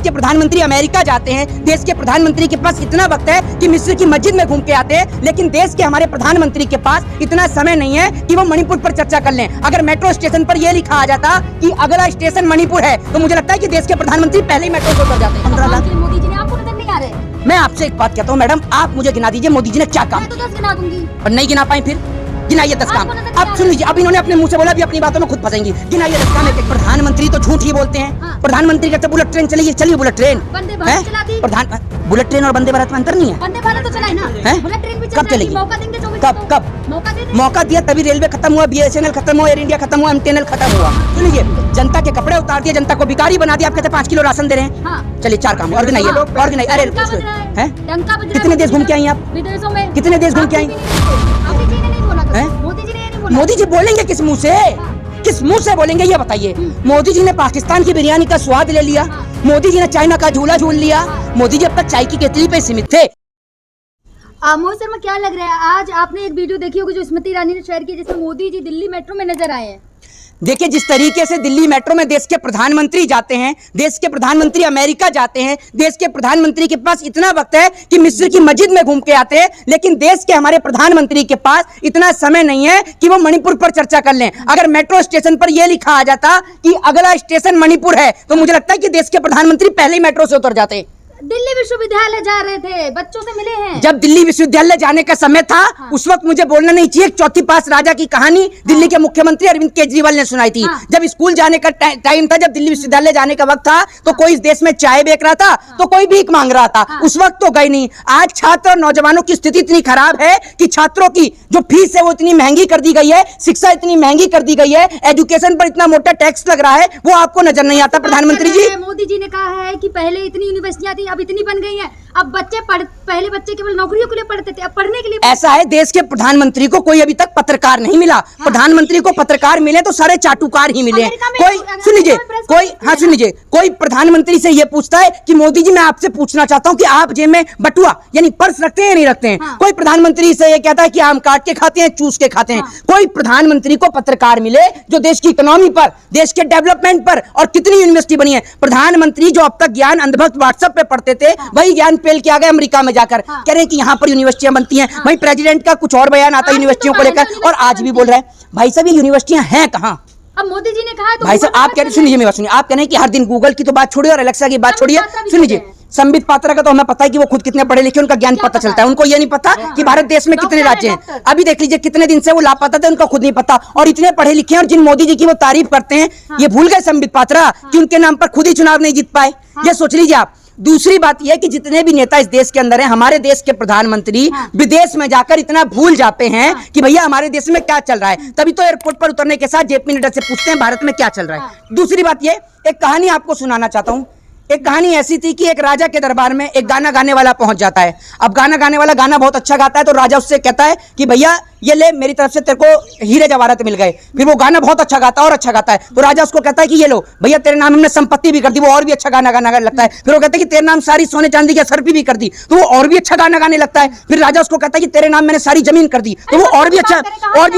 के प्रधानमंत्री अमेरिका जाते हैं, देश के प्रधानमंत्री के पास इतना वक्त है कि मिस्र की मस्जिद में घूम के आते हैं, लेकिन देश के हमारे प्रधानमंत्री के पास इतना समय नहीं है कि वो मणिपुर पर चर्चा कर लें। अगर मेट्रो स्टेशन पर यह लिखा आ जाता कि अगला स्टेशन मणिपुर है, तो मुझे लगता है कि देश के प्रधानमंत्री पहले ही मेट्रो से उतर जाते। 15 लाख मोदी जी ने आपको नजर नहीं आ रहे। मैं आपसे एक बात कहता हूँ मैडम, आप मुझे गिना दीजिए मोदी जी ने क्या काम। मैं तो 10 गिना दूंगी। और नहीं गिना पाए फिर गिनाइए 10 काम। अब सुन लीजिए, अब इन्होंने अपने मुंह से बोला, भी अपनी बातों में खुद फंसेंगी। गिनाइए 10 काम। एक प्रधानमंत्री तो झूठ ही बोलते हैं। हाँ। प्रधानमंत्री कहते बुलेट ट्रेन चलिए, चलिए बुलेट ट्रेन। वंदे भारत चला दी। प्रधान बुलेट ट्रेन और वंदे भारत में अंतर नहीं है। वंदे भारत तो चला है ना, हैं? बुलेट ट्रेन भी चल कब चलेगी? मौका देंगे 24 कब कब मौका दे मौका दिया तभी रेलवे खत्म हुआ, BSNL खत्म हुआ, एयर इंडिया खत्म हुआ, MTNL खत्म हुआ। सुनिए, जनता के कपड़े उतार दिए, जनता को भिखारी बना दिया। आप कहते 5 किलो राशन दे रहे हैं। हाँ। चलिए 4 काम और गिनाइए, और गिनाइए। अरे डंका बज रहा है। डंका बज रहा है। कितने देश घूम के आई आप? विदेशों में। कितने देश घूम के आई? मोदी जी ने नहीं बोला तो। हैं? मोदी जी ने नहीं बोला। मोदी जी बोलेंगे किस मुंह से? किस मुंह से बोलेंगे ये बताइए। मोदी जी ने पाकिस्तान की बिरयानी का स्वाद ले लिया, मोदी जी ने चाइना का झूला झूल लिया, मोदी जी अब तक चाय की केतली पे सीमित थे। मोहित शर्मा, क्या लग रहा है, आज आपने एक वीडियो देखी होगी जो स्मृति ईरानी ने शेयर की, जिसमें मोदी जी दिल्ली मेट्रो में नजर आए हैं। देखिए, जिस तरीके से दिल्ली मेट्रो में देश के प्रधानमंत्री जाते हैं, देश के प्रधानमंत्री अमेरिका जाते हैं, देश के प्रधानमंत्री के पास इतना वक्त है कि मिस्र की मस्जिद में घूम के आते हैं, लेकिन देश के हमारे प्रधानमंत्री के पास इतना समय नहीं है कि वो मणिपुर पर चर्चा कर लें। अगर मेट्रो स्टेशन पर यह लिखा आ जाता कि अगला स्टेशन मणिपुर है, तो मुझे लगता है कि देश के प्रधानमंत्री पहले ही मेट्रो से उतर जाते। दिल्ली विश्वविद्यालय जा रहे थे, बच्चों से मिले हैं। जब दिल्ली विश्वविद्यालय जाने का समय था, हाँ। उस वक्त मुझे बोलना नहीं चाहिए। चौथी पास राजा की कहानी दिल्ली के मुख्यमंत्री अरविंद केजरीवाल ने सुनाई थी। हाँ। जब स्कूल जाने का टाइम था, जब दिल्ली विश्वविद्यालय जाने का वक्त था, तो कोई इस देश में चाय बेच रहा था, तो कोई भीख मांग रहा था। उस वक्त तो गई नहीं। आज छात्र और नौजवानों की स्थिति इतनी खराब है कि छात्रों की जो फीस है वो इतनी महंगी कर दी गई है, शिक्षा इतनी महंगी कर दी गई है, एजुकेशन पर इतना मोटा टैक्स लग रहा है, वो आपको नजर नहीं आता। प्रधानमंत्री जी, मोदी जी ने कहा है कि पहले इतनी यूनिवर्सिटियां थी, अब इतनी बन गई हैं। अब बच्चे पहले बच्चे केवल नौकरियों के लिए पढ़ते थे, अब पढ़ने के लिए। ऐसा है, देश के प्रधानमंत्री को कोई अभी तक पत्रकार नहीं मिला। प्रधानमंत्री को पत्रकार मिले तो सारे चाटुकार ही मिले। कोई सुन लीजिए, कोई हाँ सुन लीजिए, कोई प्रधानमंत्री से ये पूछता है कि मोदी जी मैं आपसे पूछना चाहता हूँ कि आप जेब में बटुआ यानी पर्स रखते हैं या नहीं रखते हैं। कोई प्रधानमंत्री से ये कहता है कि आम काट के खाते हैं, चूस के खाते हैं। कोई प्रधानमंत्री को पत्रकार मिले जो देश की इकोनॉमी पर, देश के डेवलपमेंट पर, और कितनी यूनिवर्सिटी बनी है। प्रधानमंत्री जो अब तक ज्ञान अंधभक्त व्हाट्सएप पे पढ़ते थे, वही ज्ञान पेल के आ गए अमेरिका में जाकर। कह रहे हैं कि यहाँ पर यूनिवर्सिटियां बनती हैं। वहीं प्रेसिडेंट का कुछ और बयान आता है यूनिवर्सिटियों को लेकर, और आज भी बोल रहे हैं भाई साहब ये यूनिवर्सिटियां हैं कहाँ। अब मोदी जी ने कहा तो भाई साहब आप कह रहे, सुन लीजिए मेरी बात सुनिए, आप कह रहे हैं कि हर दिन गूगल की तो बात छोड़िए और एलेक्सा की बात छोड़िए। सुन लीजिए, संबित पात्रा का तो हमें पता है कि वो खुद कितने पढ़े लिखे, उनका ज्ञान पता चलता है। उनको ये नहीं पता कि भारत देश में कितने राज्य हैं। अभी देख लीजिए कितने दिन से वो लापता थे, उनका खुद नहीं पता। और इतने पढ़े लिखे हैं, और जिन मोदी जी की वो तारीफ करते हैं, ये भूल गए संबित पात्रा कि उनके नाम पर खुद ही चुनाव नहीं जीत पाए। ये सोच लीजिए आप। दूसरी बात यह कि जितने भी नेता इस देश के अंदर हैं, हमारे देश के प्रधानमंत्री विदेश में जाकर इतना भूल जाते हैं कि भैया हमारे देश में क्या चल रहा है। तभी तो एयरपोर्ट पर उतरने के साथ जेपी नड्डा से पूछते हैं भारत में क्या चल रहा है। दूसरी बात यह, एक कहानी आपको सुनाना चाहता हूं। एक कहानी ऐसी थी कि एक राजा के दरबार में एक गाना गाने वाला पहुंच जाता है। अब गाना गाने वाला गाना बहुत अच्छा गाता है, तो राजा उससे कहता है कि भैया ये ले, मेरी तरफ से तेरे को हीरे जवाहरात मिल गए। फिर वो गाना बहुत अच्छा गाता है और अच्छा गाता है, तो राजा उसको कहता है कि ये लो भैया, तेरे नाम हमने संपत्ति भी कर दी। वो और भी अच्छा गाना गाना लगता है। फिर वो कहता है कि तेरे नाम सारी सोने चांदी की असरफी भी कर दी, तो वो और भी अच्छा गाना गाने लगता है। फिर राजा उसको कहता है कि तेरे नाम मैंने सारी जमीन कर दी, तो वो और भी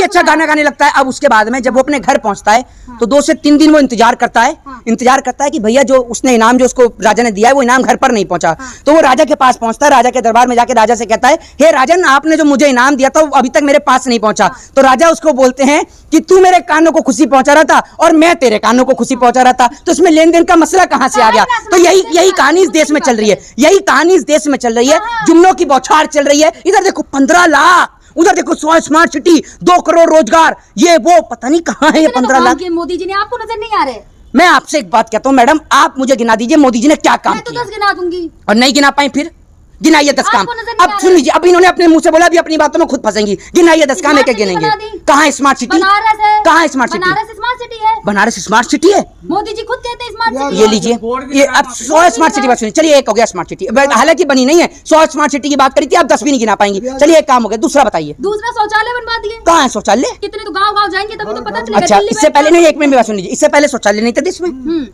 अच्छा गाना गाने लगता है। अब उसके बाद में जब वो अपने घर पहुंचता है, तो 2 से 3 दिन वो इंतजार करता है कि भैया जो उसने इनाम जो उसको राजा ने दिया है वो इनाम घर पर नहीं पहुंचा। तो वो राजा के पास पहुंचता है, राजा के दरबार में जाके राजा से कहता है, हे राजन, आपने जो मुझे इनाम दिया था वो अभी तक मेरे पास नहीं पहुंचा। तो राजा उसको बोलते हैं कि तू मेरे कानों को खुशी पहुंचा रहा था और मैं तेरे कानों को खुशी पहुंचा रहा था, तो इसमें लेन देन का मसला कहां से आ गया। तो यही कहानी इस देश में चल रही है, यही कहानी इस देश में चल रही है। जुमलों की बौछार चल रही है। इधर देखो 15 लाख, उधर देखो 100 स्मार्ट सिटी, 2 करोड़ रोजगार, ये वो पता नहीं कहां है ये 15 लाख। मोदी जी ने आपको नजर नहीं आ रहे। मैं आपसे एक बात कहता हूं मैडम, आप मुझे गिना दीजिए मोदी जी ने क्या काम मैं तो किया। 10 गिना दूंगी। और नहीं गिना पाए फिर गिनाइए 10 काम। अब सुन लीजिए, अब इन्होंने अपने मुंह से बोला, भी अपनी बातों में खुद फंसेंगी। गिनाइए 10 काम, एक गिनेंगे। कहाँ स्मार्ट सिटी, कहाँ smart city? Banaras smart city है। बनारस स्मार्ट सिटी है, मोदी जी खुद कहते हैं स्मार्ट सिटी। ये लीजिए, ये अब 100 स्मार्ट सिटी बात सुनिए। चलिए एक हो गया स्मार्ट सिटी, हालांकि बनी नहीं है। 100 स्मार्ट सिटी की बात करी थी, आप 10 भी नहीं गिना पाएंगी। चलिए एक काम हो गया, दूसरा बताइए। दूसरा शौचालय बनवा दिए। कहाँ है शौचालय? कितने तो गाँव जाएंगे तभी तो पता चलेगा। अच्छा, इससे पहले नहीं, एक मिनट बात सुन लीजिए, इससे पहले शौचालय नहीं था देश में।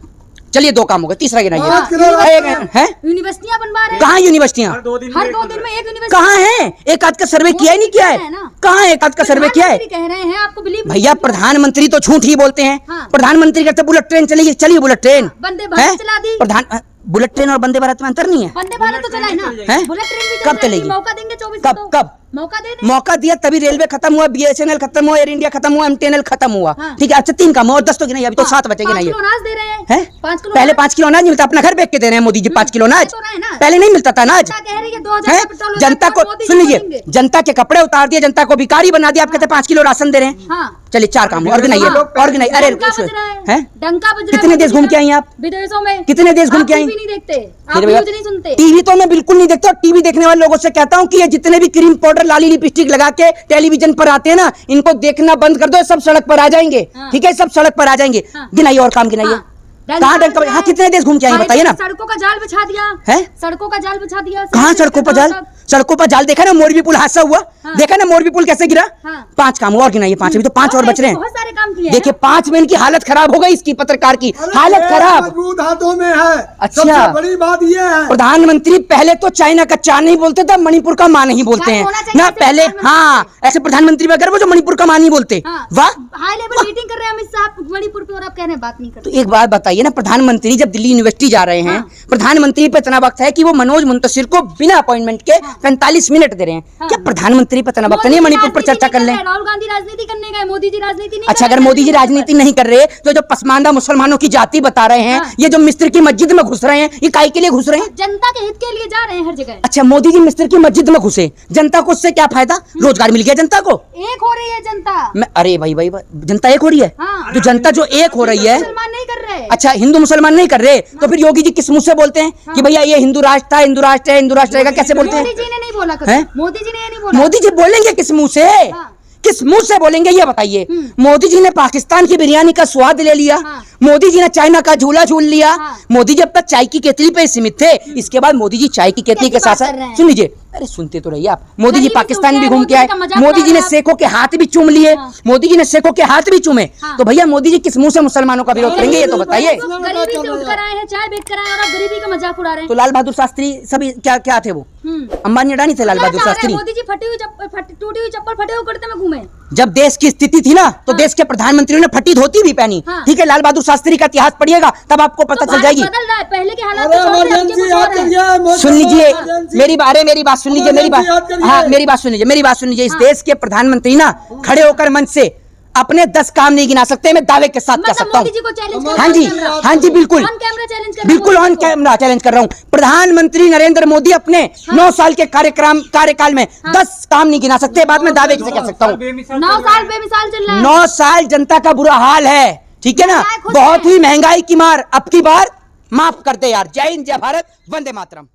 चलिए 2 काम हो गए, तीसरा गिनाइए। यूनिवर्सिटियां बनवा रहे हैं। कहाँ यूनिवर्सिटियां? हर दो दिन में एक यूनिवर्सिटी। कहाँ है? एक आध का सर्वे किया ही नहीं किया है। कहाँ है? एक आध का सर्वे किया है? कह रहे हैं आपको बिलीव। भैया प्रधानमंत्री तो झूठ ही बोलते हैं। प्रधानमंत्री कहते बुलेट ट्रेन चलिए, चलिए बुलेट ट्रेन। वंदे भारत चला दी। बुलेट ट्रेन और वंदे भारत में अंतर नहीं है? वंदे भारत तो चला है ना, हैं? बुलेट ट्रेन भी कब चलेगी? मौका देंगे 24 कब को, कब मौका दे दें। मौका दिया तभी रेलवे खत्म हुआ, BSNL खत्म हुआ, एयर इंडिया खत्म हुआ, MTNL खत्म हुआ, हाँ। ठीक है। अच्छा 3 काम और 10 तो नहीं, अभी तो 7 बचेगी 5 नहीं किलो अनाज दे रहे हैं, है। 5 किलो पहले 5 किलो अनाज मिलता, अपना घर बेच के दे रहे हैं मोदी जी 5 किलो अनाज, तो रहा है ना। पहले नहीं मिलता था अनाज, जनता कह रही है 2000 है। का पेट्रोल जनता को मोदी जी सुन लीजिए, बोलेंगे। जनता के कपड़े उतार दिए, जनता को भिखारी बना दिया, आप कहते 5 किलो राशन दे रहे हैं। हाँ। चलिए 4 काम और गिनाइए, और गिनाइए। अरे डंका बज रहा हैं? डंका बज रहा है। कितने देश घूम के आई आप? विदेशों में। कितने देश घूम के आई? आप टीवी नहीं देखते, आप मेरे भैया, न्यूज़ नहीं सुनते। टीवी तो मैं बिल्कुल नहीं देखता, और टीवी देखने वाले लोगों से कहता हूं कि ये जितने भी क्रीम पाउडर लाली लिपस्टिक लगा के टेलीविजन पर आते हैं ना, इनको देखना बंद कर दो, ये सब सड़क पर आ जाएंगे, हाँ। ठीक है, सब सड़क पर आ जाएंगे। हाँ। गिनाइए और काम गिनाइए। हाँ। कहाँ डंका? हाँ, कितने देश घूम के आई बताइए ना। सड़कों का जाल बिछा दिया है? सड़कों का जाल बिछा दिया। कहाँ सड़कों पर जाल? सड़कों पर जाल देखा ना, मोरबी पुल हादसा हुआ, हाँ। देखा ना मोरबी पुल कैसे गिरा। हाँ। 5 काम और गिनाइए, 5 अभी तो 5 और बच रहे हैं। बहुत सारे काम किए हैं। देखिए 5 में इनकी हालत खराब हो गई, इसकी पत्रकार की हालत खराब। मजबूत हाथों में है। अच्छा। सबसे बड़ी बात ये है, प्रधानमंत्री पहले तो चाइना का चा नहीं बोलते थे, मणिपुर का मां नहीं बोलते क्या हैं होना चाहिए ना ऐसे पहले। प्रधानमंत्री? हाँ, ऐसे प्रधानमंत्री वगैरह वो जो मणिपुर का मां नहीं बोलते। हाँ। वाह। हाई लेवल मीटिंग कर रहे हैं अमित शाह मणिपुर पे, और आप कह रहे हैं बात नहीं तो करते। एक बात बताइए ना, प्रधानमंत्री जब दिल्ली यूनिवर्सिटी जा रहे हैं, हाँ। प्रधानमंत्री पे इतना वक्त है कि वो मनोज मुंतशिर को बिना अपॉइंटमेंट के 45 मिनट दे रहे हैं। हाँ। क्या प्रधानमंत्री पे इतना वक्त नहीं है मणिपुर पर चर्चा कर लें? राहुल गांधी राजनीति करने गए, मोदी जी राजनीति नहीं अच्छा, कर अगर रहे, मोदी जी राजनीति नहीं कर रहे तो जो पसमानदा मुसलमानों की जाति बता रहे हैं, हाँ। ये जो मिस्र की मस्जिद में घुस रहे हैं, ये काहे के लिए घुस रहे हैं? जनता के हित के लिए जा रहे हैं हर जगह। अच्छा, मोदी जी मिस्र की मस्जिद में घुसे, जनता को उससे क्या फायदा? रोजगार मिल गया जनता को। एक हो रही है जनता। अरे भाई, जनता एक हो रही है। हाँ। तो जनता जो एक हो रही है, मुसलमान नहीं कर रहे। अच्छा हिंदू मुसलमान नहीं कर रहे, तो फिर योगी जी किस मुंह से बोलते हैं कि भैया ये हिंदू राष्ट्र था, हिंदू राष्ट्र है, हिंदू राष्ट्र रहेगा? कैसे बोलते मोदी हैं? जी ने नहीं बोला कभी। हैं? मोदी जी ने ये नहीं बोला। मोदी जी बोलेंगे किस मुंह से? किस मुंह से बोलेंगे ये बताइए। मोदी जी ने पाकिस्तान की बिरयानी का स्वाद ले लिया, हाँ। मोदी जी ने चाइना का झूला झूल लिया। हाँ। मोदी जी अब तक चाय की केतली पे सीमित थे, इसके बाद मोदी जी चाय की केतली के कैसी साथ बात कर रहे साथ हैं? सुन लीजिए, अरे सुनते तो रहिए आप। मोदी जी गरीबी पाकिस्तान से भी उठ घूम के के आए, मोदी का मजाक मोदी जी उड़ा ने रहे शेखों के हाथ भी चूम लिए, हाँ। मोदी जी ने शेखों के हाथ भी चूमे। हाँ। तो भैया मोदी जी किस मुंह से मुसलमानों का विरोध करेंगे ये तो बताइए। गरीबी से उठकर आए हैं, चाय बेच कर आए हैं, और आप गरीबी का मजाक उड़ा रहे हैं। तो लाल बहादुर शास्त्री सभी क्या क्या थे? वो अंबानी अडानी थे लाल बहादुर क्या चाह रहे हैं? शास्त्री। मोदी जी टूटी हुई चप्पल फटे हुए कुर्ते में घूमे। जब देश की स्थिति थी ना, तो देश के प्रधानमंत्री ने फटी धोती भी पहनी। हाँ। ठीक है, लाल बहादुर शास्त्री का इतिहास पढ़िएगा तब आपको पता चल जाएगी। बदल रहा है, पहले के हालात अरे कुछ और थे, अब के इमरजेंसी कुछ याद और हैं। करिए, मोदी सुन लीजिए इमरजेंसी। मेरी बात, अरे मेरी बात सुन लीजिए, मेरी बात, याद करिए। हाँ मेरी बात सुन लीजिए, मेरी बात सुन लीजिए। इस देश के प्रधानमंत्री ना खड़े होकर मंच से अपने 10 काम नहीं गिना सकते, मैं दावे के साथ कह मतलब सकता मोदी जी हूँ। को चैलेंज कर हाँ जी, हाँ जी, बिल्कुल ऑन कैमरा चैलेंज कर बिल्कुल ऑन कैमरा चैलेंज कर रहा हूँ। प्रधानमंत्री नरेंद्र मोदी अपने 9 साल के कार्यकाल में 10 काम नहीं गिना सकते, बाद में दावे से कह सकता हूँ। 9 साल बेमिसाल चल रहा है। 9 साल जनता का बुरा हाल है, ठीक है ना, महंगाई खुश बहुत है। ही महंगाई की मार। अब की बार माफ कर दे यार। जय हिंद, जय भारत, वंदे मातरम।